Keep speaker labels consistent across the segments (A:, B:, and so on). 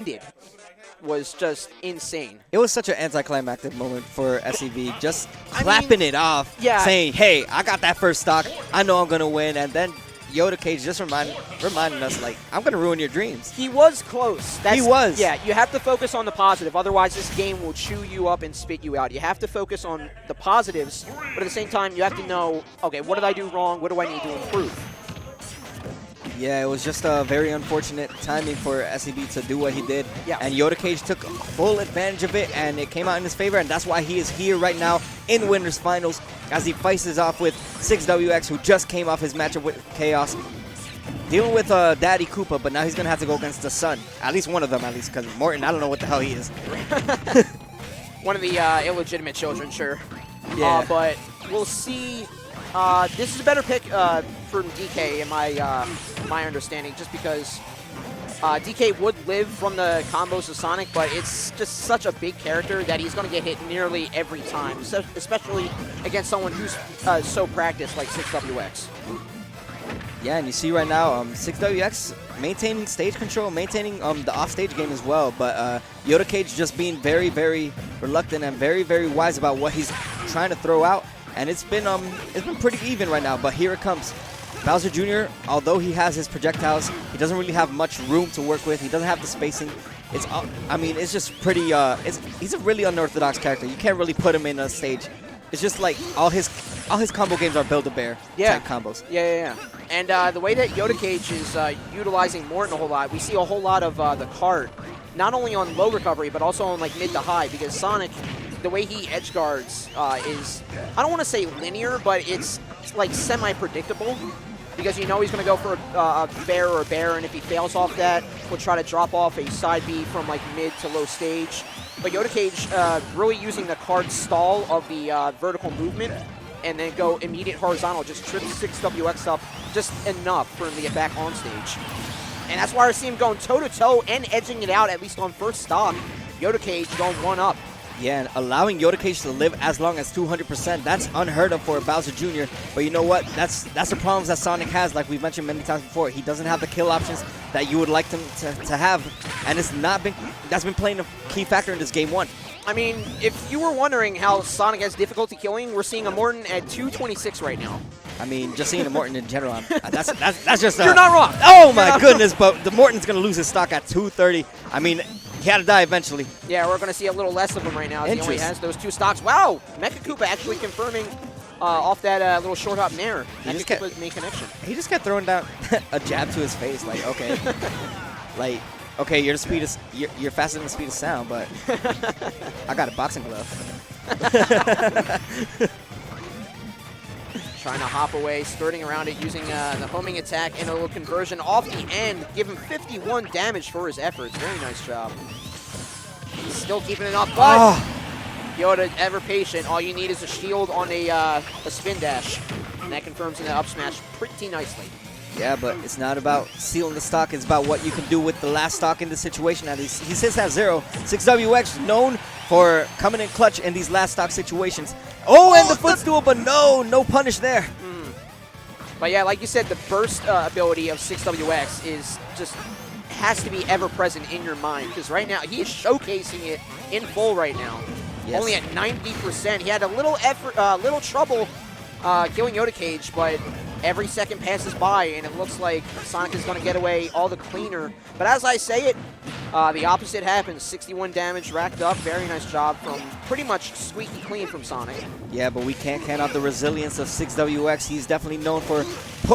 A: ended was just insane.
B: It was such an anticlimactic moment for SEV, just clapping it off, saying, hey, I got that first stock, I know I'm going to win, and then Yoda Cage just reminding us, like, I'm going to ruin your dreams.
A: He was close.
B: He was.
A: Yeah, you have to focus on the positive. Otherwise, this game will chew you up and spit you out. You have to focus on the positives, but at the same time, you have to know, okay, what did I do wrong? What do I need to improve?
B: Yeah, it was just a very unfortunate timing for SEB to do what he did.
A: Yeah.
B: And Yoda Cage took full advantage of it, and it came out in his favor, and that's why he is here right now in Winners Finals as he faces off with 6WX, who just came off his matchup with Chaos. Dealing with Daddy Koopa, but now he's going to have to go against the son. At least one of them, at least, because Morton, I don't know what the hell he is.
A: One of the illegitimate children, sure.
B: Yeah.
A: But we'll see. This is a better pick from DK in my understanding, just because DK would live from the combos of Sonic, but it's just such a big character that he's going to get hit nearly every time, especially against someone who's so practiced like 6WX.
B: Yeah, and you see right now, 6WX maintaining stage control, maintaining the off-stage game as well, but Yoda Cage just being very, very reluctant and very, very wise about what he's trying to throw out. And it's been pretty even right now, but here it comes. Bowser Jr., although he has his projectiles, he doesn't really have much room to work with. He doesn't have the spacing. It's just pretty, he's a really unorthodox character. You can't really put him in a stage. It's just like all his combo games are Build-A-Bear type combos.
A: Yeah. And the way that Yoda Cage is utilizing Morton a whole lot, we see a whole lot of the cart, not only on low recovery, but also on like mid to high, because Sonic, the way he edge guards is, I don't want to say linear, but it's like semi-predictable, because you know he's going to go for a fair or a bear, and if he fails off that, he'll try to drop off a side B from like mid to low stage. But Yoda Cage really using the card stall of the vertical movement, and then go immediate horizontal, just trip 6WX up just enough for him to get back on stage. And that's why I see him going toe-to-toe and edging it out, at least on first stock. Yoda Cage going one up.
B: Yeah, and allowing Yoda Cage to live as long as 200%, that's unheard of for Bowser Jr. But you know what? That's the problems that Sonic has, like we've mentioned many times before. He doesn't have the kill options that you would like them to have, and that's been playing a key factor in this game one.
A: I mean, if you were wondering how Sonic has difficulty killing, we're seeing a Morton at 226 right now.
B: I mean, just seeing a Morton in general, that's just...
A: You're not wrong.
B: Oh my goodness, but the Morton's going to lose his stock at 230. I mean, he had to die eventually.
A: Yeah, we're going to see a little less of him right now. He only has those two stocks. Wow, Mecha Koopa actually confirming off that little short hop nair. Mecha Koopa's main connection.
B: He just kept throwing down a jab to his face, like, okay. Like, okay, you're faster than the speed of sound, but I got a boxing glove.
A: Trying to hop away, skirting around it, using the homing attack and a little conversion off the end. Give him 51 damage for his efforts. Very nice job. He's still keeping it up, but Yoda, ever patient. All you need is a shield on a spin dash. And that confirms in the up smash pretty nicely.
B: Yeah, but it's not about sealing the stock. It's about what you can do with the last stock in the situation. He sits at 0. 6WX known for coming in clutch in these last stock situations. Oh, and the footstool, but no punish there.
A: But yeah, like you said, the burst ability of 6WX is just has to be ever present in your mind, because right now he is showcasing it in full right now. Yes. Only at 90%. He had a little trouble killing Yoda Cage, but every second passes by, and it looks like Sonic is going to get away all the cleaner. But as I say it, the opposite happens. 61 damage racked up. Very nice job from pretty much squeaky clean from Sonic.
B: Yeah, but we can't count out the resilience of 6WX. He's definitely known for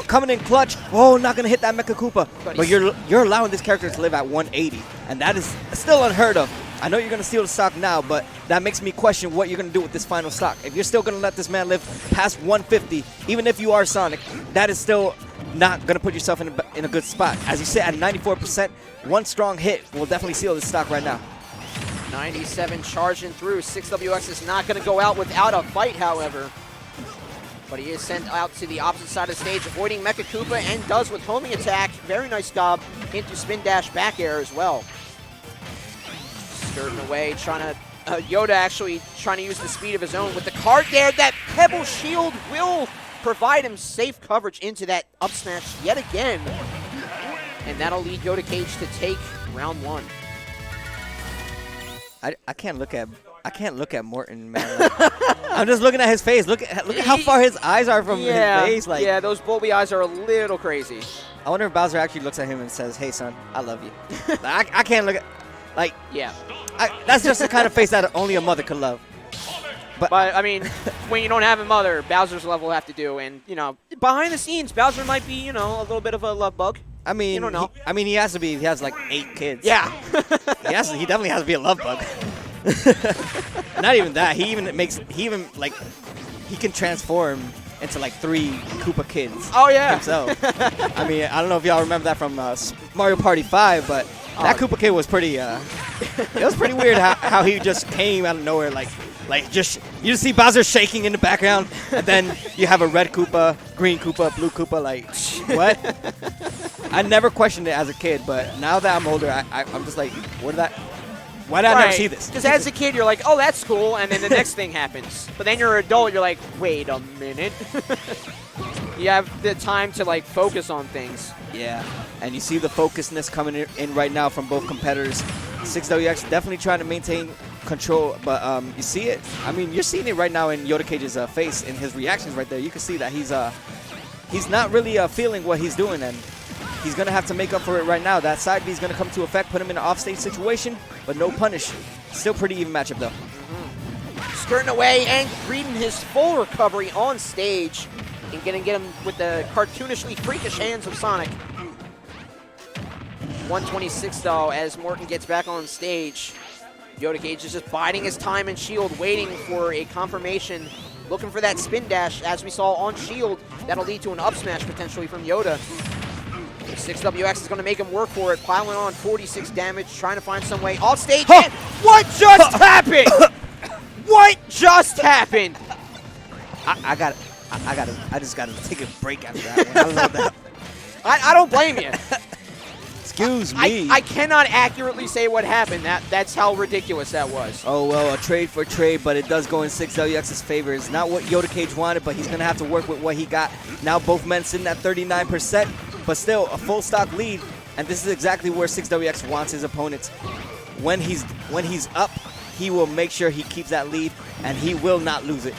B: coming in clutch. Oh, not going to hit that Mecha Koopa. But you're allowing this character to live at 180, and that is still unheard of. I know you're going to steal the stock now, but that makes me question what you're going to do with this final stock. If you're still going to let this man live past 150, even if you are Sonic, that is still not going to put yourself in a good spot. As you said, at 94%, one strong hit will definitely seal this stock right now.
A: 97 charging through. 6WX is not going to go out without a fight, however. But he is sent out to the opposite side of the stage, avoiding Mecha Koopa, and does with homing attack. Very nice job into spin dash back air as well. Skirting away, trying to Yoda actually trying to use the speed of his own with the card there. That Pebble Shield will provide him safe coverage into that up smash yet again. And that'll lead Yoda Cage to take round one.
B: I can't look at Morton, man. Like, I'm just looking at his face. Look at how far his eyes are from his face. Like,
A: yeah, those bulby eyes are a little crazy.
B: I wonder if Bowser actually looks at him and says, "Hey, son, I love you." Like, I can't look at, like,
A: yeah.
B: That's just the kind of face that only a mother could love.
A: But I mean, when you don't have a mother, Bowser's level will have to do. And, you know, behind the scenes, Bowser might be, you know, a little bit of a love bug.
B: I mean,
A: you don't know.
B: He has to be. He has like 8 kids.
A: Yeah.
B: He definitely has to be a love bug. Not even that. He can transform into like 3 Koopa kids.
A: Oh, yeah.
B: Himself. I mean, I don't know if y'all remember that from Mario Party 5, but that Koopa kid was pretty. It was pretty weird how he just came out of nowhere, like just you just see Bowser shaking in the background, and then you have a red Koopa, green Koopa, blue Koopa. Like, what? I never questioned it as a kid, but now that I'm older, I'm just like, why did I never see this?
A: Because as a kid, you're like, oh, that's cool, and then the next thing happens. But then you're an adult, you're like, wait a minute. You have the time to, like, focus on things.
B: Yeah, and you see the focusedness coming in right now from both competitors. 6WX definitely trying to maintain control, but you see it. I mean, you're seeing it right now in Yoda Cage's face, in his reactions right there. You can see that he's not really feeling what he's doing, and he's going to have to make up for it right now. That side B is going to come to effect, put him in an offstage situation, but no punish. Still pretty even matchup, though.
A: Skirting away and reading his full recovery on stage and going to get him with the cartoonishly freakish hands of Sonic. 126, though, as Morton gets back on stage. Yoda Cage is just biding his time in Shield, waiting for a confirmation, looking for that spin dash, as we saw on Shield. That'll lead to an up smash, potentially, from Yoda. 6WX is going to make him work for it, piling on 46 damage, trying to find some way off stage. And what just happened? What just happened?
B: I just got to take a break after that one. I love that.
A: I don't blame you.
B: Excuse me.
A: I cannot accurately say what happened. That's how ridiculous that was.
B: Oh, well, a trade for trade, but it does go in 6WX's favor. It's not what Yoda Cage wanted, but he's going to have to work with what he got. Now both men sitting at 39%, but still a full stock lead, and this is exactly where 6WX wants his opponents. When he's up, he will make sure he keeps that lead, and he will not lose it.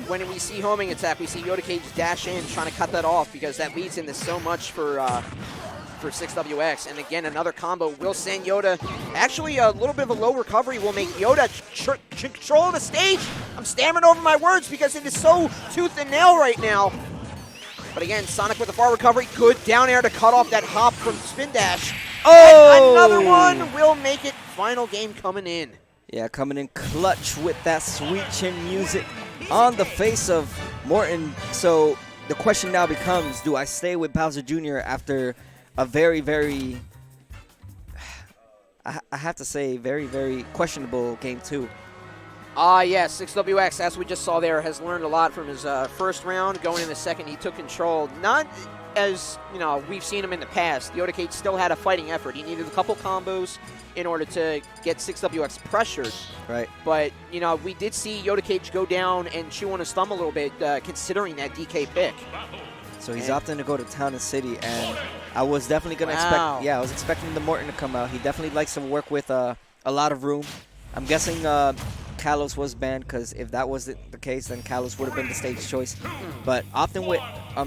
A: When we see homing attack, we see Yoda Cage dash in, trying to cut that off because that leads into so much for 6WX. And again, another combo will send Yoda. Actually, a little bit of a low recovery will make Yoda control the stage. I'm stammering over my words because it is so tooth and nail right now. But again, Sonic with a far recovery, good down air to cut off that hop from spin dash.
B: Oh!
A: And another one will make it. Final game coming in.
B: Yeah, coming in clutch with that sweet chin music on the face of Morton. So the question now becomes, do I stay with Bowser Jr. after a very, very, I have to say, very, very questionable game 2?
A: Yes, 6WX, as we just saw there, has learned a lot from his first round. Going in the second, he took control. Not as, we've seen him in the past. Yoda Cage still had a fighting effort. He needed a couple combos in order to get 6WX pressured.
B: Right.
A: But, we did see Yoda Cage go down and chew on his thumb a little bit, considering that DK pick.
B: So he's opting to go to Town and City, and I was definitely going to expect, I was expecting the Morton to come out. He definitely likes to work with a lot of room. I'm guessing Kalos was banned, because if that was the case, then Kalos would have been the stage choice. But opting with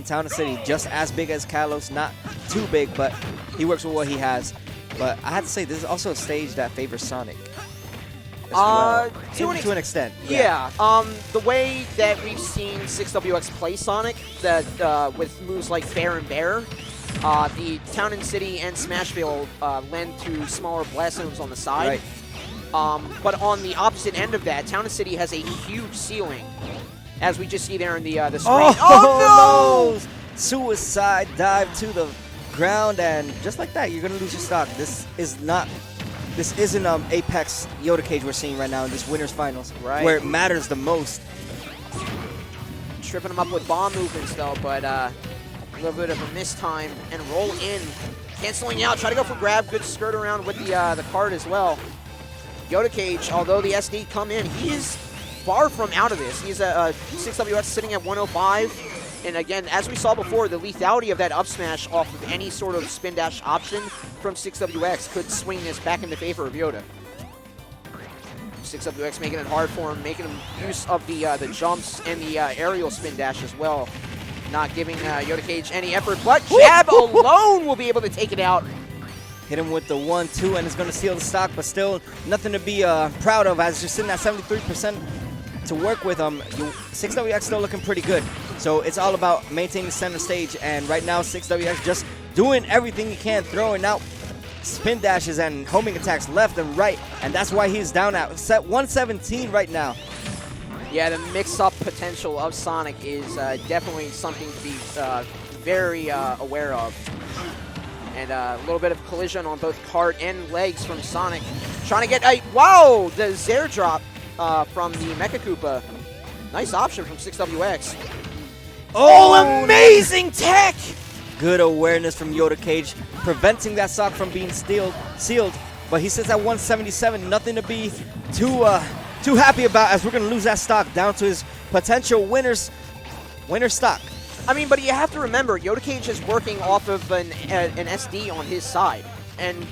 B: Town and City, just as big as Kalos, not too big, but he works with what he has. But I have to say, this is also a stage that favors Sonic. Well, to an extent.
A: Yeah. The way that we've seen 6WX play Sonic, that with moves like Bear and Bear, the Town and City and Smashville lend to smaller blast zones on the side.
B: Right.
A: But on the opposite end of that, Town and City has a huge ceiling, as we just see there in the screen.
B: Oh, no! Suicide dive to the ground, and just like that, you're gonna lose your stock. This isn't Apex Yoda Cage we're seeing right now in this winners finals, where it matters the most.
A: Tripping him up with bomb movements though, but a little bit of a mistime and roll in, canceling out. Try to go for grab, good skirt around with the card as well. Yoda Cage, although the SD come in, he is far from out of this. He's a 6WX sitting at 105. And again, as we saw before, the lethality of that up smash off of any sort of spin dash option from 6WX could swing this back into favor of Yoda. 6WX making it hard for him, making him use of the jumps and the aerial spin dash as well. Not giving Yoda Cage any effort, but jab alone will be able to take it out.
B: Hit him with the 1-2, and it's going to steal the stock, but still nothing to be proud of as you're sitting at 73% to work with. 6WX still looking pretty good. So it's all about maintaining center stage, and right now 6WX just doing everything he can, throwing out spin dashes and homing attacks left and right, and that's why he's down at set 117 right now.
A: Yeah, the mix-up potential of Sonic is definitely something to be very aware of. And a little bit of collision on both cart and legs from Sonic. Trying to get a, wow, the Zair drop from the Mecha Koopa. Nice option from 6WX.
B: Oh, amazing tech! Good awareness from Yoda Cage, preventing that stock from being sealed. But he sits at 177, nothing to be too happy about, as we're going to lose that stock down to his potential winner stock.
A: I mean, but you have to remember, Yoda Cage is working off of an SD on his side, and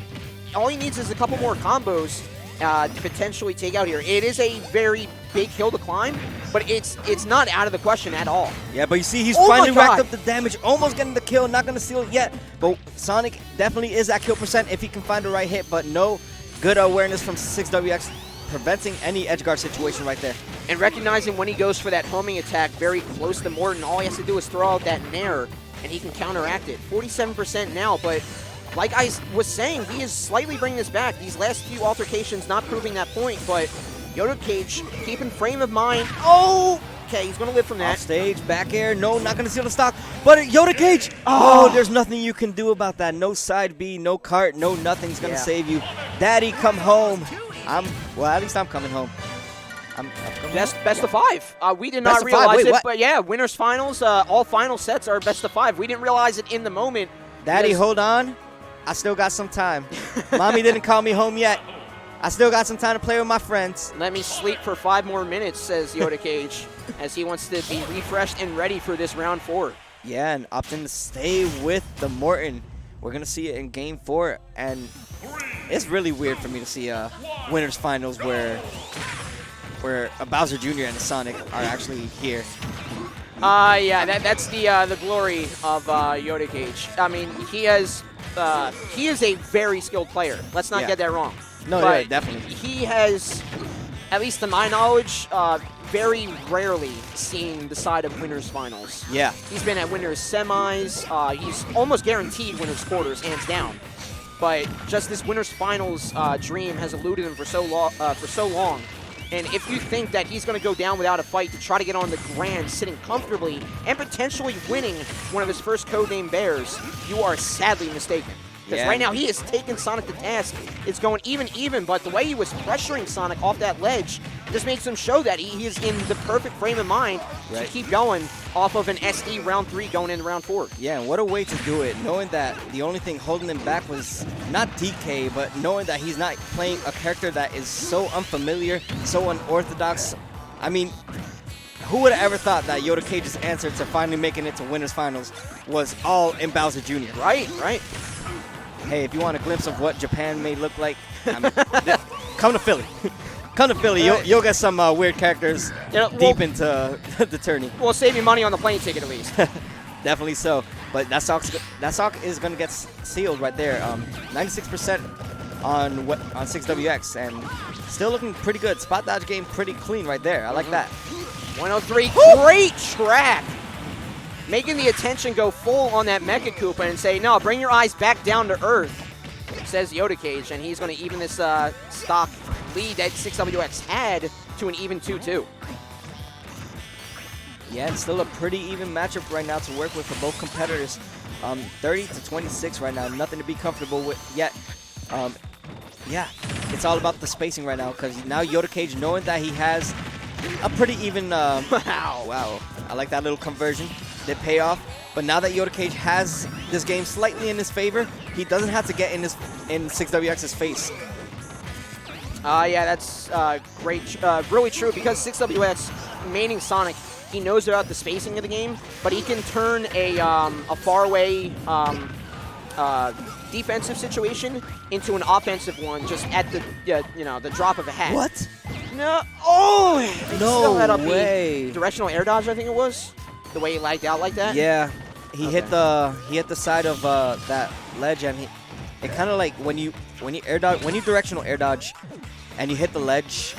A: all he needs is a couple more combos to potentially take out here. It is a very big hill to climb, but it's not out of the question at all.
B: Yeah, but you see, he's finally racked up the damage, almost getting the kill, not going to seal it yet, but Sonic definitely is at kill percent if he can find the right hit, but no good awareness from 6WX, preventing any edge guard situation right there.
A: And recognizing when he goes for that homing attack very close to Morton, all he has to do is throw out that nair, and he can counteract it. 47% now, but like I was saying, he is slightly bringing this back. These last few altercations not proving that point, but Yoda Cage keeping frame of mind. Oh! Okay, he's going to live from that.
B: Off stage, back air, no, not going to seal the stock, but Yoda Cage! Oh, there's nothing you can do about that. No side B, no cart, no nothing's going to save you. Daddy, come home. Well, at least I'm coming home. I'm
A: best of 5. We did not realize it, but yeah, winners finals, all final sets are best of 5. We didn't realize it in the moment.
B: Daddy, hold on. I still got some time. Mommy didn't call me home yet. I still got some time to play with my friends.
A: Let me sleep for 5 more minutes, says Yoda Cage, as he wants to be refreshed and ready for this round 4.
B: Yeah, and opting to stay with the Morton. We're going to see it in Game 4, and it's really weird for me to see winners finals where a Bowser Jr. and a Sonic are actually here.
A: Yeah, that's the glory of Yoda Cage. I mean, he is a very skilled player. Let's not get that wrong.
B: No, yeah, definitely.
A: He has, at least to my knowledge, very rarely seen the side of winners finals.
B: Yeah.
A: He's been at winners semis. He's almost guaranteed winners quarters, hands down. But just this winners finals dream has eluded him for so long. And if you think that he's going to go down without a fight to try to get on the grand, sitting comfortably, and potentially winning one of his first codename Bears, you are sadly mistaken. Because right now he has taken Sonic to task. It's going even, but the way he was pressuring Sonic off that ledge just makes him show that he is in the perfect frame of mind to keep going off of an SD round 3 going into round 4.
B: Yeah, and what a way to do it, knowing that the only thing holding him back was not DK, but knowing that he's not playing a character that is so unfamiliar, so unorthodox. I mean, who would have ever thought that Yoda Cage's answer to finally making it to winners finals was all in Bowser Jr.?
A: Right.
B: Hey, if you want a glimpse of what Japan may look like, come to Philly. Come to Philly. You'll get some weird characters deep into the tourney.
A: We'll save you money on the plane ticket at least.
B: Definitely so. But that stock is going to get sealed right there. 96% on 6WX, and still looking pretty good. Spot dodge game pretty clean right there. I like that.
A: 103, great track. Making the attention go full on that Mecha Koopa and say, no, bring your eyes back down to earth, says Yoda Cage, and he's going to even this stock lead that 6WX had to an even 2-2.
B: Yeah, it's still a pretty even matchup right now to work with for both competitors. 30-26 right now, nothing to be comfortable with yet. Yeah, it's all about the spacing right now, because now Yoda Cage, knowing that he has a pretty even... wow, I like that little conversion. They pay off, but now that Yoda Cage has this game slightly in his favor, he doesn't have to get in 6WX's face.
A: Yeah, that's great, really true, because 6WX maining Sonic he knows about the spacing of the game, but he can turn a far away defensive situation into an offensive one just at the the drop of a hat.
B: What?
A: No! Oh!
B: No
A: let up
B: way.
A: the directional air dodge, I think it was. The way he lagged out like that.
B: Yeah, he hit the side of that ledge, and it kind of like when you directional air dodge, and you hit the ledge,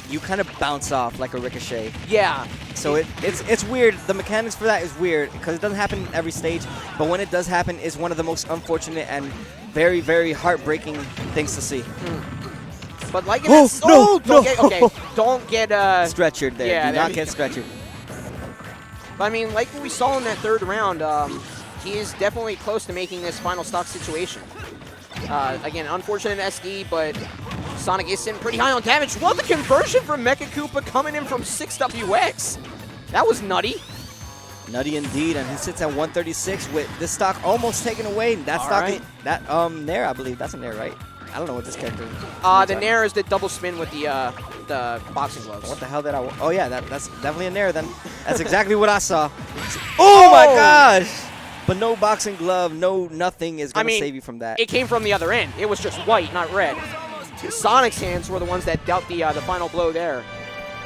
B: you kind of bounce off like a ricochet.
A: Yeah.
B: So it's weird. The mechanics for that is weird because it doesn't happen in every stage, but when it does happen, it's one of the most unfortunate and very, very heartbreaking things to see.
A: But like don't get
B: stretchered there.
A: Yeah,
B: do not get stretchered.
A: But I mean, like what we saw in that third round, he is definitely close to making this final stock situation. Again, unfortunate SD, but Sonic is sitting pretty high on damage. What the conversion from Mecha Koopa coming in from 6WX? That was nutty.
B: Nutty indeed, and he sits at 136 with this stock almost taken away. That
A: All
B: stock,
A: right.
B: Nair, I believe. That's a Nair, right? I don't know what this character is.
A: The Nair is the double spin with the boxing gloves.
B: What the hell did I... Oh, yeah, that's definitely a Nair then. That's exactly what I saw. Oh, my gosh! But no boxing glove, no nothing is going to save you from that.
A: It came from the other end. It was just white, not red. Sonic's hands were the ones that dealt the final blow there.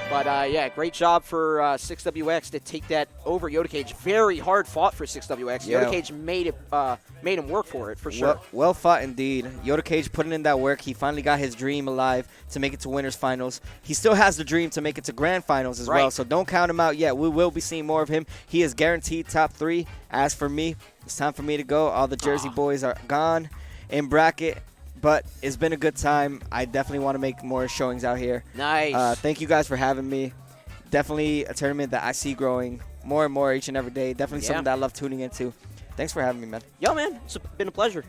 A: But, yeah, great job for 6WX to take that over Yoda Cage. Very hard fought for 6WX.
B: Yeah.
A: Yoda Cage made him work for it, for sure.
B: Well fought indeed. Yoda Cage putting in that work. He finally got his dream alive to make it to Winners Finals. He still has the dream to make it to Grand Finals as well, so don't count him out yet. We will be seeing more of him. He is guaranteed top 3. As for me, it's time for me to go. All the Jersey boys are gone in bracket. But it's been a good time. I definitely want to make more showings out here.
A: Nice.
B: Thank you guys for having me. Definitely a tournament that I see growing more and more each and every day. Definitely something that I love tuning into. Thanks for having me, man.
A: Yo, man. It's been a pleasure.